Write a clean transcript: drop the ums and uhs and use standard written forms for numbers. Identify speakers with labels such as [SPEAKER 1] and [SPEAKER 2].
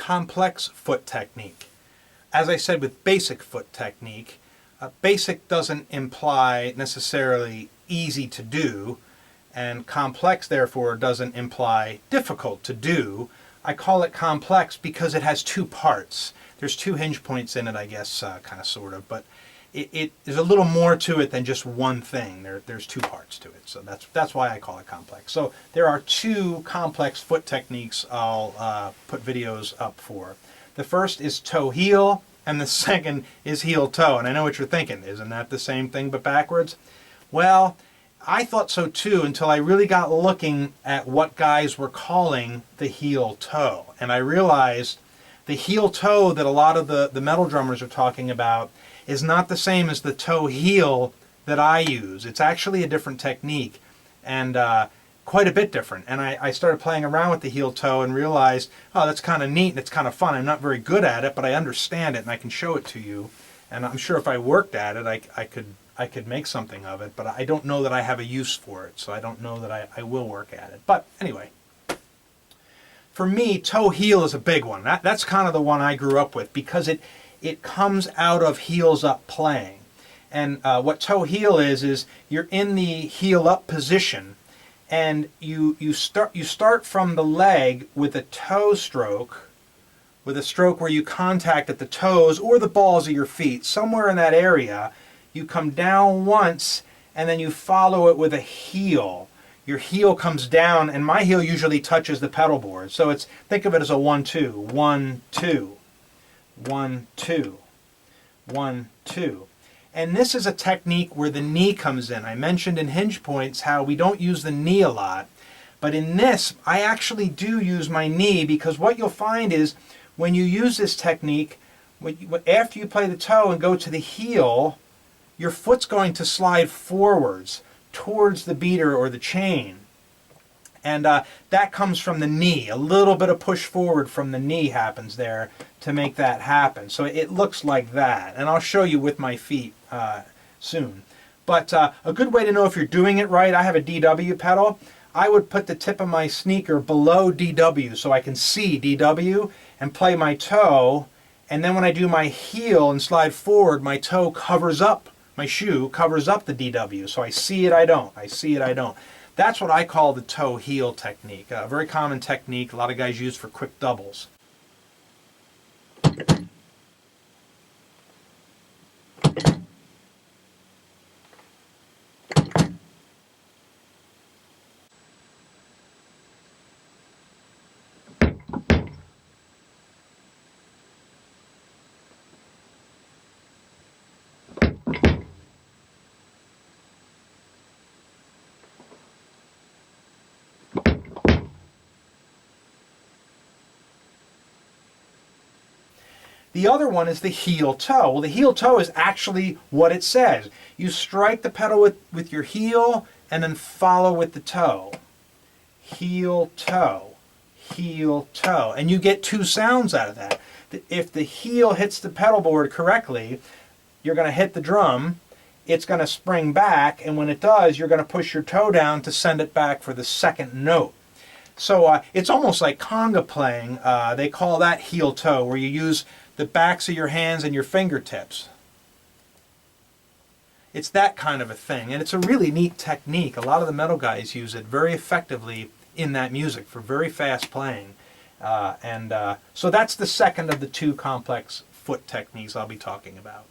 [SPEAKER 1] complex foot technique. As I said with basic foot technique, basic doesn't imply necessarily easy to do, and complex therefore doesn't imply difficult to do. I call it complex because it has two parts. There's two hinge points in it, I guess, kind of, sort of, but there's a little more to it than just one thing. There's two parts to it, so that's why I call it complex. So there are two complex foot techniques I'll put videos up for. The first is toe-heel, and the second is heel-toe. And I know what you're thinking, isn't that the same thing but backwards? Well, I thought so too until I really got looking at what guys were calling the heel-toe. And I realized the heel-toe that a lot of the metal drummers are talking about is not the same as the toe-heel that I use. It's actually a different technique, and quite a bit different. And I started playing around with the heel-toe and realized, oh, that's kind of neat and it's kind of fun. I'm not very good at it, but I understand it and I can show it to you. And I'm sure if I worked at it, I could make something of it, but I don't know that I have a use for it, so I don't know that I will work at it. But anyway, for me, toe-heel is a big one. That's kind of the one I grew up with because it comes out of heels-up playing. And what toe-heel is you're in the heel-up position, and you start from the leg with a toe stroke, with a stroke where you contact at the toes or the balls of your feet, somewhere in that area. You come down once, and then you follow it with a heel. Your heel comes down, and my heel usually touches the pedal board. So think of it as a 1-2, 1-2, 1-2, 1-2. And this is a technique where the knee comes in. I mentioned in hinge points how we don't use the knee a lot. But in this, I actually do use my knee, because what you'll find is when you use this technique, after you play the toe and go to the heel, your foot's going to slide forwards towards the beater or the chain. And that comes from the knee. A little bit of push forward from the knee happens there to make that happen. So it looks like that. And I'll show you with my feet soon. But a good way to know if you're doing it right, I have a DW pedal. I would put the tip of my sneaker below DW so I can see DW and play my toe. And then when I do my heel and slide forward, my toe covers up, my shoe covers up the DW. So I see it, I don't. I see it, I don't. That's what I call the toe-heel technique. A very common technique a lot of guys use for quick doubles. The other one is the heel-toe. Well, the heel-toe is actually what it says. You strike the pedal with your heel and then follow with the toe. Heel-toe, heel-toe. And you get two sounds out of that. If the heel hits the pedal board correctly, you're going to hit the drum, it's going to spring back, and when it does, you're going to push your toe down to send it back for the second note. So it's almost like conga playing. They call that heel-toe, where you use the backs of your hands and your fingertips. It's that kind of a thing, and it's a really neat technique. A lot of the metal guys use it very effectively in that music for very fast playing. So that's the second of the two complex foot techniques I'll be talking about.